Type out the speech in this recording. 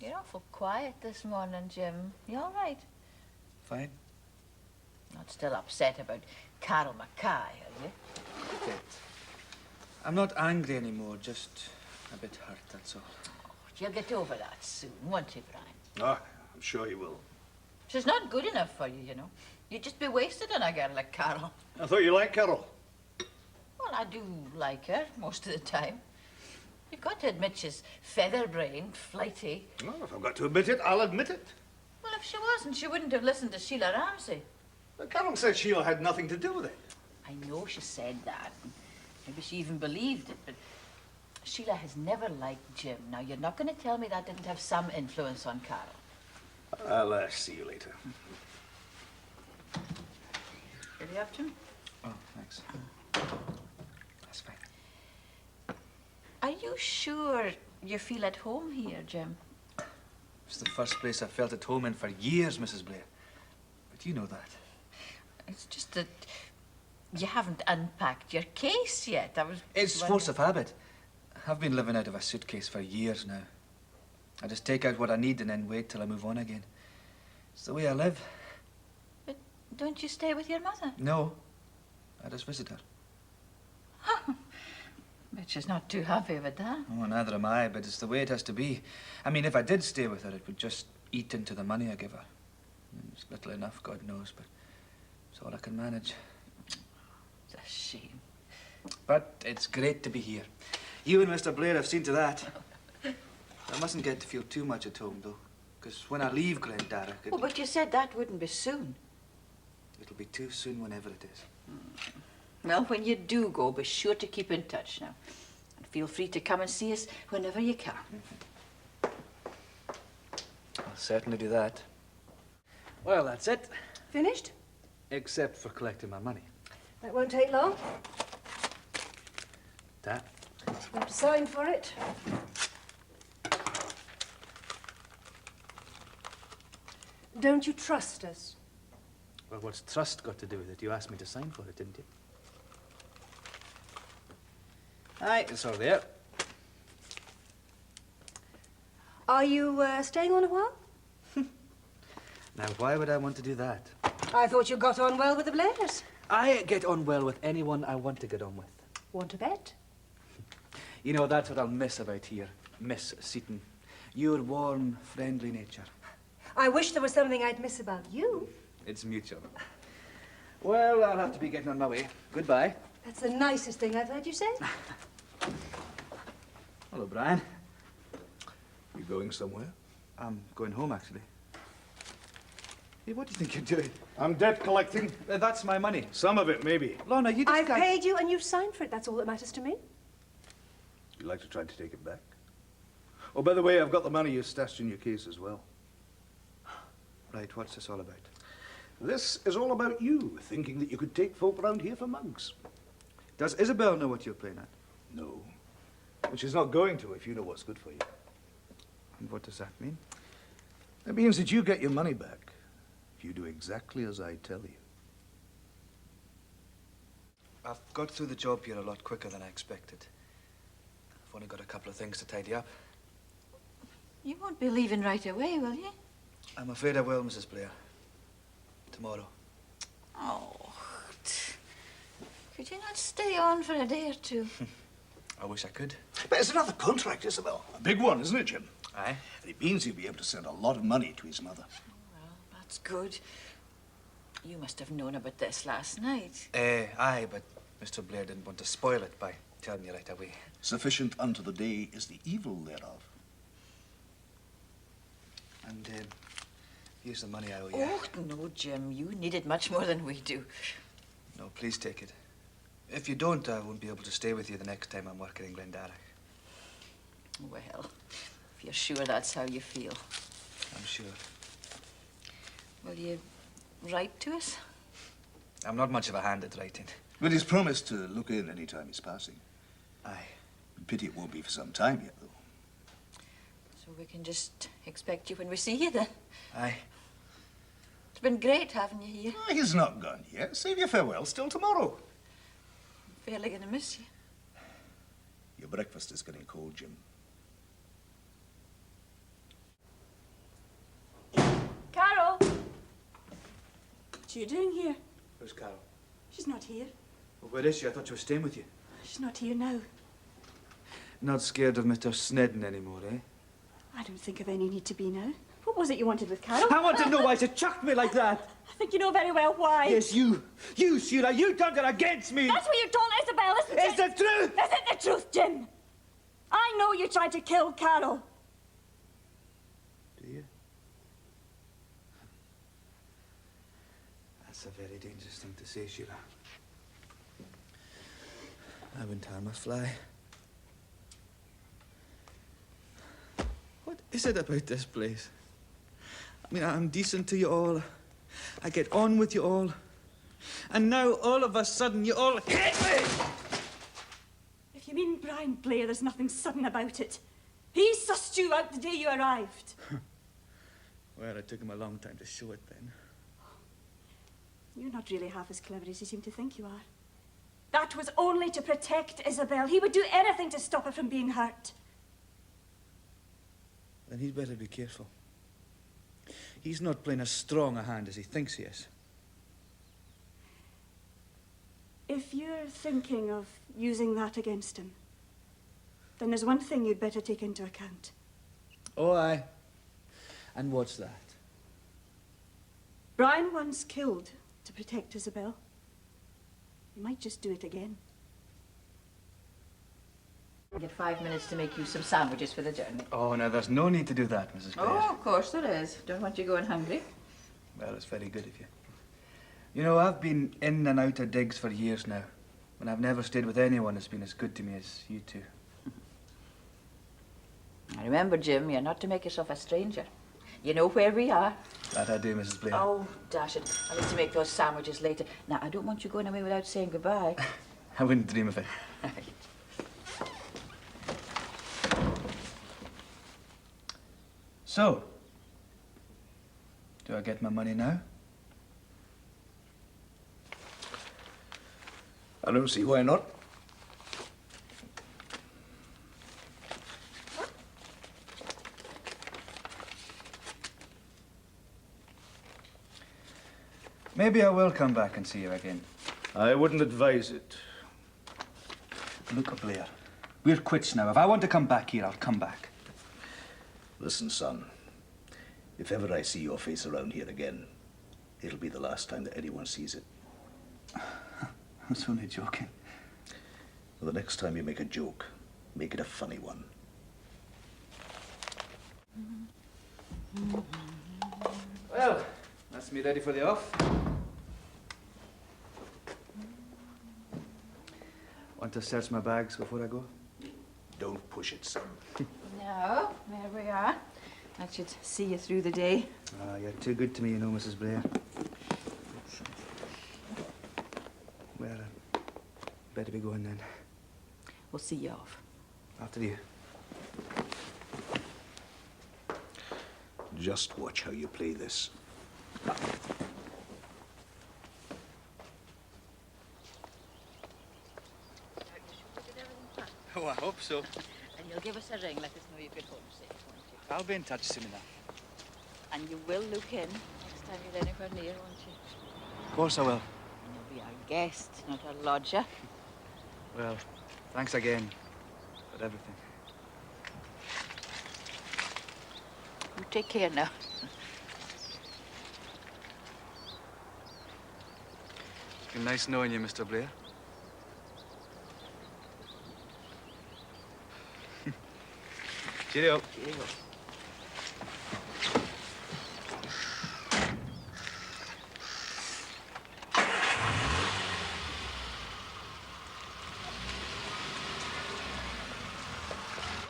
You're awful quiet this morning, Jim. You all right? Fine. Not still upset about Carol Mackay, are you? A bit. I'm not angry anymore, just a bit hurt, that's all. Oh, you'll get over that soon, won't you, Brian? Ah, I'm sure you will. She's not good enough for you, you know. You'd just be wasted on a girl like Carol. I thought you liked Carol. Well, I do like her most of the time. You've got to admit she's feather-brained, flighty. Well, if I've got to admit it, I'll admit it. Well, if she wasn't, she wouldn't have listened to Sheila Ramsey. But Carol said Sheila had nothing to do with it. I know she said that. Maybe she even believed it, but Sheila has never liked Jim. Now, you're not going to tell me that didn't have some influence on Carol. I'll see you later. Will you have to? Oh, thanks. That's fine. Are you sure you feel at home here, Jim? It's the first place I've felt at home in for years, Mrs. Blair. But you know that. It's just that you haven't unpacked your case yet. It's force of habit. I've been living out of a suitcase for years now. I just take out what I need and then wait till I move on again. It's the way I live. But don't you stay with your mother? No. I just visit her. But she's not too happy with that. Oh, neither am I, but it's the way it has to be. I mean, if I did stay with her, it would just eat into the money I give her. It's little enough, God knows, but it's all I can manage. It's a shame. But it's great to be here. You and Mr. Blair have seen to that. I mustn't get to feel too much at home, though, because when I leave Glendarroch, Oh, but you said that wouldn't be soon. it'll be too soon whenever it is. Well, when you do go, be sure to keep in touch now. And feel free to come and see us whenever you can. I'll certainly do that. Well, that's it. Finished? Except for collecting my money. That won't take long. That? You have to sign for it. Don't you trust us? Well, what's trust got to do with it? You asked me to sign for it, didn't you? Aye, it's all there. Are you staying on a while? Now, why would I want to do that? I thought you got on well with the Blairs. I get on well with anyone I want to get on with. Want to bet? You know, that's what I'll miss about here, Miss Seaton. Your warm, friendly nature. I wish there was something I'd miss about you. It's mutual. Well, I'll have to be getting on my way. Goodbye. That's the nicest thing I've heard you say. Hello, Brian. You going somewhere? I'm going home, actually. Hey, what do you think you're doing? I'm debt collecting. That's my money. Some of it, maybe. Lorna, you just I've can't... paid you and you've signed for it. That's all that matters to me. You'd like to try to take it back? Oh, by the way, I've got the money you stashed in your case as well. Right, what's this all about? This is all about you, thinking that you could take folk around here for mugs. Does Isabel know what you're playing at? No. But she's not going to if you know what's good for you. And what does that mean? That means that you get your money back if you do exactly as I tell you. I've got through the job here a lot quicker than I expected. I've only got a couple of things to tidy up. You won't be leaving right away, will you? I'm afraid I will, Mrs. Blair. Tomorrow. Oh, could you not stay on for a day or two? I wish I could. But it's another contract, Isabel. A big one, isn't it, Jim? Aye. And it means he'll be able to send a lot of money to his mother. Well, that's good. You must have known about this last night. Aye, but Mr. Blair didn't want to spoil it by telling you right away. Sufficient unto the day is the evil thereof. And, here's the money I owe you. Oh, no, Jim. You need it much more than we do. No, please take it. If you don't, I won't be able to stay with you the next time I'm working in Glendarroch. Well, if you're sure that's how you feel. I'm sure. Will you write to us? I'm not much of a hand at writing. But he's promised to look in any time he's passing. Aye. Pity it won't be for some time yet, though. So we can just expect you when we see you, then. Aye. It's been great having you here. Oh, he's not gone yet. Save your farewell till tomorrow. I'm fairly gonna miss you. Your breakfast is getting cold, Jim. What are you doing here? Where's Carol? She's not here. Well, where is she? I thought she was staying with you. She's not here now. Not scared of Mr. Snedden anymore, eh? I don't think of any need to be now. What was it you wanted with Carol? I want to know why she chucked me like that. I think you know very well why. Yes, you, Sheila, you turned her against me. That's what you told Isabel, isn't it? It's the truth. Isn't the truth, Jim? I know you tried to kill Carol. Do you? That's a very dangerous thing to say, Sheila. I wouldn't harm a fly. What is it about this place? I mean, I'm decent to you all. I get on with you all. And now, all of a sudden, you all hate me! If you mean Brian Blair, there's nothing sudden about it. He sussed you out the day you arrived. Well, it took him a long time to show it then. You're not really half as clever as you seem to think you are. That was only to protect Isabel. He would do anything to stop her from being hurt. Then he'd better be careful. He's not playing as strong a hand as he thinks he is. If you're thinking of using that against him, then there's one thing you'd better take into account. Oh, aye. And what's that? Brian once killed to protect Isabel. He might just do it again. I get 5 minutes to make you some sandwiches for the journey. Oh, now, there's no need to do that, Mrs. Blair. Oh, of course there is. Don't want you going hungry. Well, it's very good of you. You know, I've been in and out of digs for years now, and I've never stayed with anyone that's been as good to me as you two. Now remember, Jim, you're not to make yourself a stranger. You know where we are. That I do, Mrs. Blair. Oh, dash it. I need to make those sandwiches later. Now, I don't want you going away without saying goodbye. I wouldn't dream of it. So, do I get my money now? I don't see why not. Maybe I will come back and see you again. I wouldn't advise it. Look, Blair, we're quits now. If I want to come back here, I'll come back. Listen, son. If ever I see your face around here again, it'll be the last time that anyone sees it. I was only joking. Well, the next time you make a joke, make it a funny one. Well, that's me ready for the off. Want to search my bags before I go? Don't push it, son. No, there we are. That should see you through the day. Ah, you're too good to me, you know, Mrs. Blair. Well, better be going then. We'll see you off. After you. Just watch how you play this. Oh, I hope so. And you'll give us a ring, let us know you've got home safe, won't you? I'll be in touch soon enough. And you will look in next time you're anywhere near, won't you? Of course I will. And you'll be our guest, not our lodger. Well, thanks again for everything. You take care now. It's been nice knowing you, Mr. Blair. Cheerio. Cheerio.